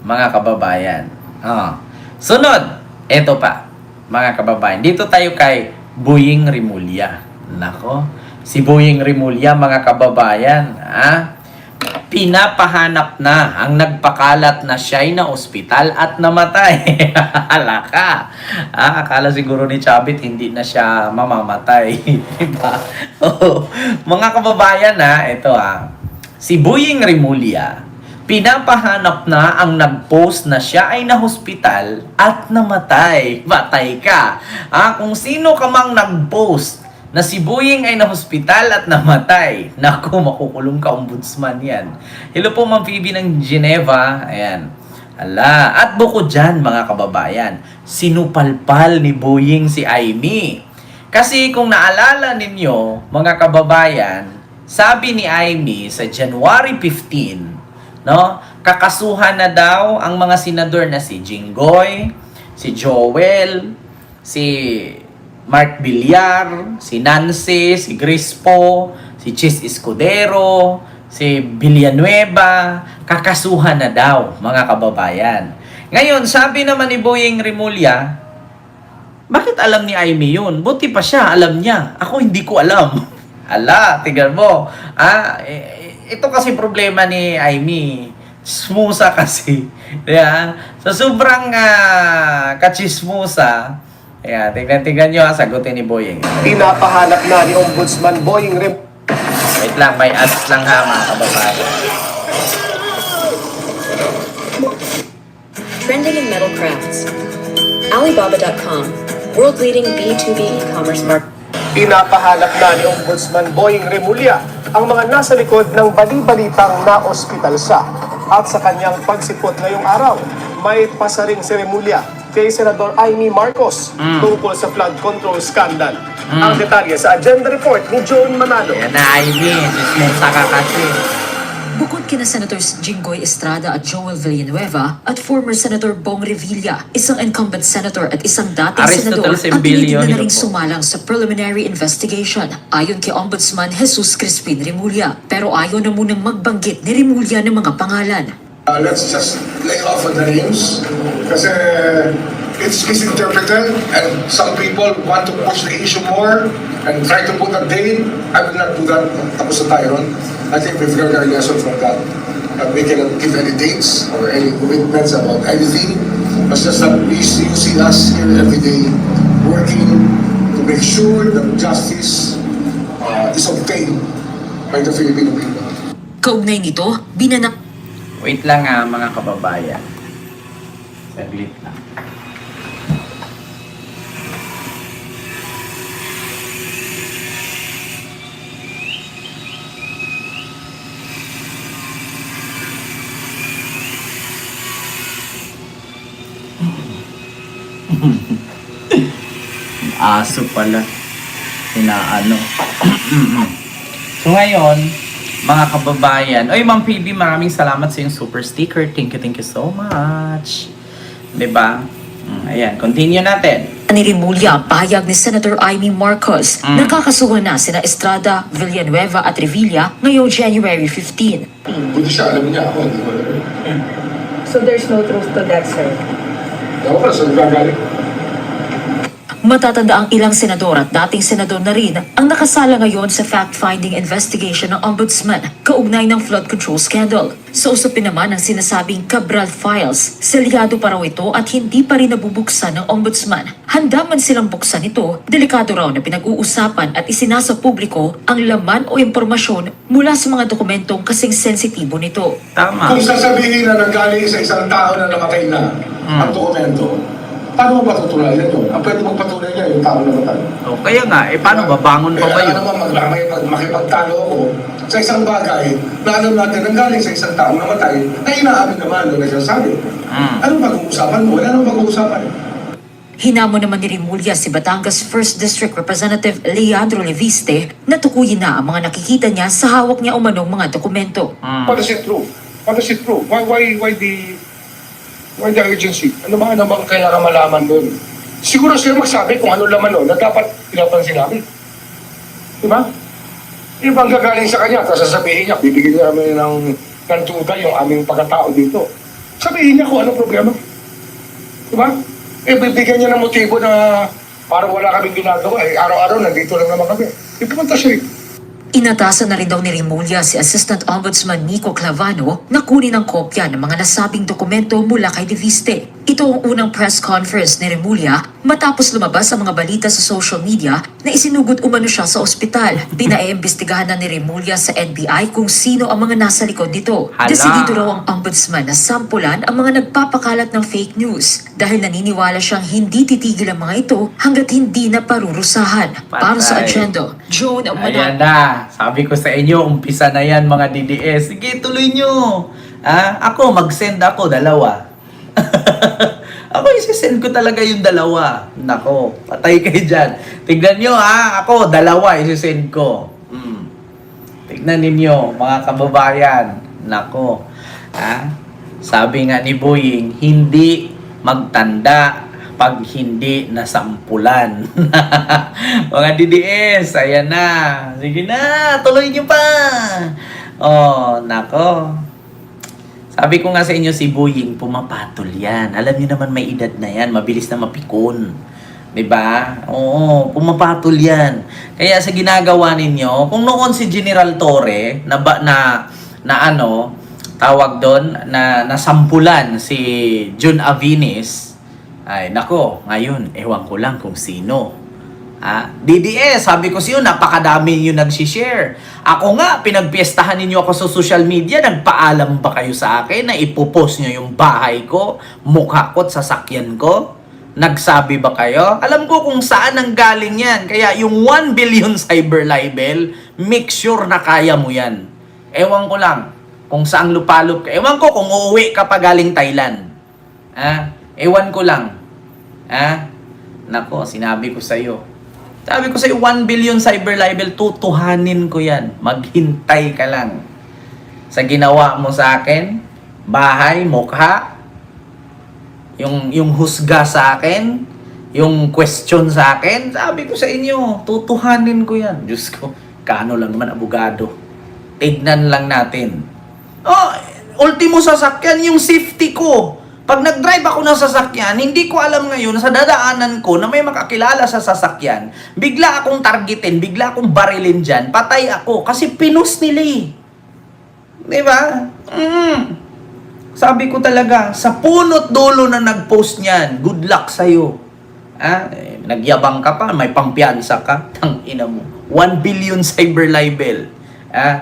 mga kababayan. Sunod, eto pa, mga kababayan. Dito tayo kay Boying Rimulya. Nako, si Boying Rimulya, mga kababayan, pinapahanap na ang nagpakalat na siya'y na ospital at namatay. Alaka. Akala siguro ni Chavit hindi na siya mamamatay. Diba? Mga kababayan, ito si Boying Rimulya, pinapahanap na ang nag-post na siya ay na-hospital at namatay. Batay ka. Kung sino ka mang nag-post na si Boying ay na-hospital at namatay, naku, makukulong ka, ombudsman yan. Hello po, Ma'am Phoebe ng Geneva. Ayan. At bukod dyan, mga kababayan, sinupalpal ni Boying si Aimee. Kasi kung naalala ninyo, mga kababayan, sabi ni Aimee sa January 15, kakasuhan na daw ang mga senador na si Jinggoy, si Joel, si Mark Villar, si Nancy, si Grispo, si Chis Escudero, si Villanueva, kakasuhan na daw, mga kababayan. Ngayon, sabi naman ni Boying Rimulya, bakit alam ni Aimee yun? Buti pa siya, alam niya. Ako hindi ko alam. Tignan mo. Ito kasi problema ni Aimee. Chismosa kasi. So, sobrang kachismosa. Ayan, tignan nyo, sagutin ni Boying. Pinapahanap na ni Ombudsman Boying Rimulya. Wait lang, may ads lang mga kababayan. Trending in metal crafts. Alibaba.com, world-leading B2B e-commerce market. Pinapahanap na ni Ombudsman Boying Rimulya ang mga nasa likod ng bali-balitang na-ospital siya. At sa kanyang pagsipot ngayong araw, may pasaring si Rimulya kay Senador Aimee Marcos tungkol sa flood control scandal. Ang detalye sa agenda report ni John Manalo. Ayan na, Aimee. Chismosa ka kasi. Bukod kina Senators Jinggoy Estrada at Joel Villanueva at former Senator Bong Revilla, isang incumbent senator at isang dating senador ang tinitingnan na ring sumalang sa preliminary investigation ayon kay Ombudsman Jesus Crispin Rimulya. Pero ayaw na munang magbanggit ni Rimulya ng mga pangalan. Let's just lay off on the names kasi it's misinterpreted and some people want to push the issue more and try to put a date. I will not do that. Tapos na tayo ron. I think we've learned our lesson from that. We cannot give any dates or any commitments about anything. It's just that you see us here every day working to make sure that justice is obtained by the Filipino people. Kaugnay nito, binanak Wait lang mga kababayan. Saglit lang. Aso pala. Sinaano. So ngayon, mga kababayan. Oy, Ma'am Phoebe, maraming salamat sa yung super sticker. Thank you so much. Diba? Ayan, continue natin. ni Rimulya ang pahayag ni Senator Aimee Marcos. Nakakasuhan na sina Estrada, Villanueva at Revilla ngayong January 15. Buti siya, alam niya ako, hindi ko alam. So there's no truth to that, sir? Ako pa, saan gagaling? Matatanda ang ilang senador at dating senador na rin ang nakasala ngayon sa fact-finding investigation ng Ombudsman kaugnay ng flood control scandal. Sa usapin naman ang sinasabing Cabral Files, selyado pa raw ito at hindi pa rin nabubuksan ng Ombudsman. Handa man silang buksan ito, delikado raw na pinag-uusapan at isinasa publiko ang laman o impormasyon mula sa mga dokumentong kasing sensitibo nito. Tama. Kung sasabihin na nanggaling sa isang tao na namatay na ang dokumento, paano mo patutunayan yun? Ang pwede magpatunay niya yung tao na namatay. O, kaya nga, paano ba? Bangon pa ba yun? Kaya naman makipagtalo ako sa isang bagay na alam natin nanggaling sa isang tao namatay na inaamin naman na nagsasabi. Anong pag-uusapan mo? Wala nang pag-uusapan. Hinamo naman ni Rimulya si Batangas 1st District Representative Leandro Leviste na tukuyin na ang mga nakikita niya sa hawak niya umanong mga dokumento. What does it prove? What does it prove? Why the urgency? Ano ba namang kailangan malaman doon? Siguro sila magsabi kung ano laman doon na dapat pinapansin namin. Diba? Ibang gagaling sa kanya, tapos sasabihin niya, bibigyan namin ng tuda yung aming pagkatao dito. Sabihin niya kung anong problema. Diba? Bibigyan niya ng motibo na parang wala kaming ginagawa. Araw-araw nandito lang naman kami. Pumunta siya. Inatasan na rin daw ni Remulla si Assistant Ombudsman Nico Clavano na kunin ang kopya ng mga nasabing dokumento mula kay De Viste. Ito ang unang press conference ni Remulla matapos lumabas ang mga balita sa social media na isinugot umano siya sa ospital. Pinaiimbestigahan na ni Remulla sa NBI kung sino ang mga nasa likod nito. Hala. Desidido raw ang ombudsman na sampulan ang mga nagpapakalat ng fake news dahil naniniwala siyang hindi titigil ang mga ito hanggat hindi na parurusahan. Para sa Patay. Agenda, Joan Ayan na. Sabi ko sa inyo, umpisa na yan mga DDS. Sige, tuloy nyo. Ako, mag-send ako, dalawa. Ako, isi-send ko talaga yung dalawa. Nako, patay kayo dyan. Tignan nyo ako, dalawa, isi-send ko. Tignan ninyo, mga kababayan. Nako, sabi nga ni Boying, hindi magtanda pag hindi nasampulan. Mga DDS, ayan na. Sige na, tuloy nyo pa. Oh, nako. Sabi ko nga sa inyo, si Boying, pumapatol yan. Alam niyo naman may edad na yan, mabilis na mapikon. Diba? Oo, pumapatol yan. Kaya sa ginagawa ninyo, kung noon si General Torre, tawag doon, na nasampulan si Jun Avinis, ay, nako, ngayon, ewan ko lang kung sino. DDS, sabi ko siyo, napakadami yung nagsishare. Ako nga, pinagpiestahan ninyo ako sa social media, nagpaalam ba kayo sa akin na ipopost nyo yung bahay ko, mukha ko at sasakyan ko? Nagsabi ba kayo? Alam ko kung saan ang galing yan. Kaya yung 1 billion cyber libel, make sure na kaya mo yan. Ewan ko lang kung saan lupalop ka. Ewan ko kung uuwi ka pa galing Thailand. Ewan ko lang. Nako, sinabi ko sa'yo. Sabi ko sa'yo, 1 billion cyber libel, tutuhanin ko yan. Maghintay ka lang. Sa ginawa mo sa akin, bahay, mukha, yung husga sa akin, yung question sa akin, sabi ko sa inyo, tutuhanin ko yan. Diyos ko, kano lang naman abogado. Tignan lang natin. Ultimo sasakyan, yung safety ko. Pag nag-drive ako ng sasakyan, hindi ko alam ngayon sa dadaanan ko na may makakilala sa sasakyan, bigla akong targetin, bigla akong barilin dyan, patay ako kasi pinus nila eh. Diba? Sabi ko talaga, sa punot dulo na nag-post niyan, good luck sa'yo. Nagyabang ka pa, may pampiyansa ka, tangina mo. 1 billion cyber libel.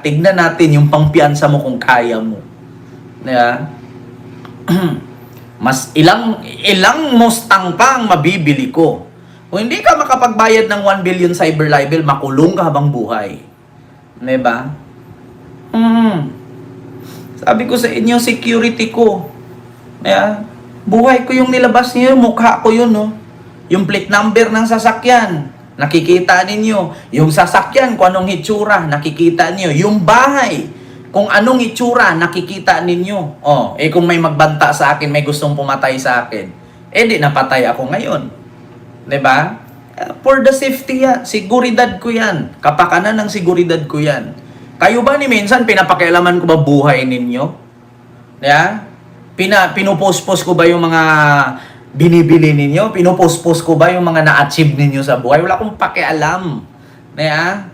Tignan natin yung pampiyansa mo kung kaya mo. Diba? Mas ilang Mustang pa ang mabibili ko. Kung hindi ka makapagbayad ng 1 billion cyber libel, makulong ka habang buhay. Diba? Sabi ko sa inyo, security ko. Buhay ko yung nilabas niyo, mukha ko yun, no? Yung plate number ng sasakyan, nakikita ninyo. Yung sasakyan, kung anong hitsura, nakikita niyo. Yung bahay, kung anong itsura, nakikita ninyo. Kung may magbanta sa akin, may gustong pumatay sa akin, di napatay ako ngayon. Diba? For the safety yan. Siguridad ko yan. Kapakanan ng siguridad ko yan. Kayo ba ni minsan, pinapakialaman ko ba buhay ninyo? Yeah? Pinupost-post ko ba yung mga binibili ninyo? Pinupost-post ko ba yung mga na-achieve ninyo sa buhay? Wala akong pakialam. Yeah?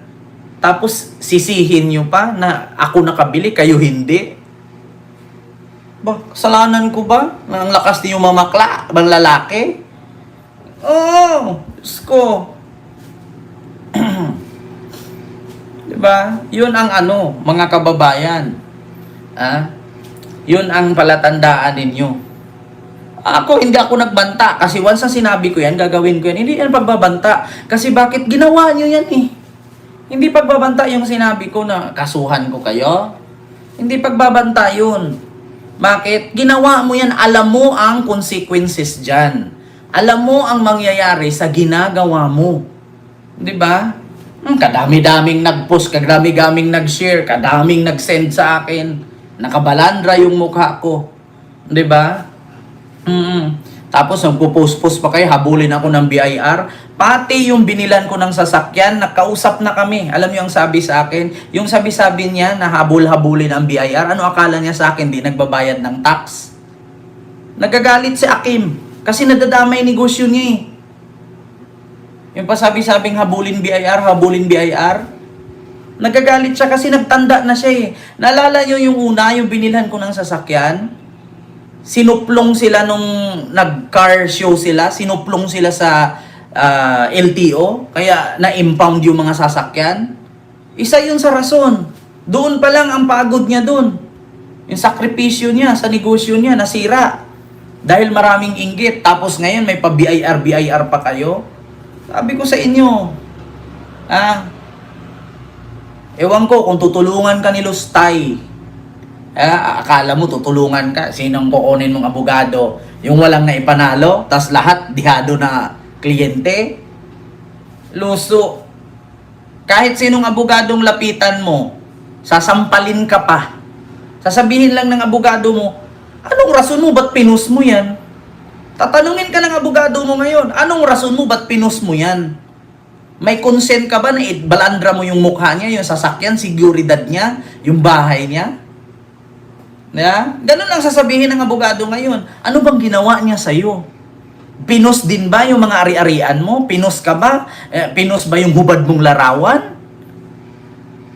Tapos, sisihin nyo pa na ako nakabili, kayo hindi. Kasalanan ko ba? Ang lakas niyo mamakla, bang lalaki? Diyos ko. Diba? Yun ang mga kababayan. Yun ang palatandaan ninyo. Ako, hindi ako nagbanta. Kasi once na sinabi ko yan, gagawin ko yan. Hindi yan pagbabanta. Kasi bakit ginawa nyo yan eh? Hindi pagbabanta yung sinabi ko na kasuhan ko kayo. Hindi pagbabanta yun. Bakit? Ginawa mo yan, alam mo ang consequences dyan. Alam mo ang mangyayari sa ginagawa mo. Diba? Kadami-daming nag-post, kadami-daming nag-share, kadaming nag-send sa akin. Nakabalandra yung mukha ko. Diba? Tapos nagpo-post-post pa kayo, habulin ako ng BIR. Pati yung binilan ko ng sasakyan, nakausap na kami. Alam niyo ang sabi sa akin? Yung sabi-sabi niya na habul-habulin ang BIR, ano akala niya sa akin? Di nagbabayad ng tax. Nagagalit si Akim kasi nadadamay negosyo niya eh. Yung pasabi-sabing habulin BIR, habulin BIR. Nagagalit siya kasi nagtanda na siya eh. Naalala niyo yung una, yung binilhan ko ng sasakyan? Sinuplong sila nung nag-car show sila, sinuplong sila sa LTO, kaya na-impound yung mga sasakyan. Isa yun sa rason. Doon pa lang ang pagod niya doon. Yung sakripisyo niya sa negosyo niya, nasira. Dahil maraming inggit. Tapos ngayon may pa-BIR pa kayo. Sabi ko sa inyo, ewan ko kung tutulungan ka ni Lustay. Akala mo tutulungan ka. Sinong kukunin mong abogado? Yung walang naipanalo, tas lahat dihado na kliyente? Luso. Kahit sinong abogadong lapitan mo, sasampalin ka pa. Sasabihin lang ng abogado mo, anong rason mo ba't pinus mo yan? Tatanungin ka ng abogado mo ngayon, anong rason mo ba't pinus mo yan? May consent ka ba na balandra mo yung mukha niya, yung sasakyan, seguridad niya, yung bahay niya? Ganun lang sasabihin ng abogado ngayon. Ano bang ginawa niya sa'yo? Pinus din ba yung mga ari-arian mo? Pinus ka ba? Pinus ba yung hubad mong larawan?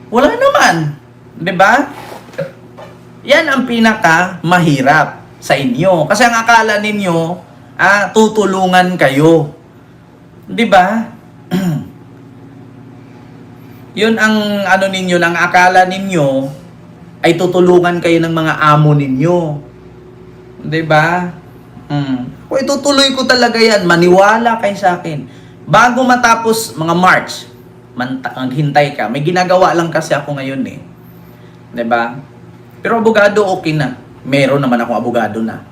Wala naman. Diba? Yan ang pinaka mahirap sa inyo. Kasi ang akala ninyo, tutulungan kayo. Diba? Yun ang ano ninyo, ang akala ninyo ay tutulungan kayo ng mga amo ninyo. 'Di ba? Kung itutuloy ko talaga yan, maniwala kayo sa akin. Bago matapos mga March, maghintay ka. May ginagawa lang kasi ako ngayon eh. 'Di ba? Pero abogado okay na. Meron naman akong abogado na.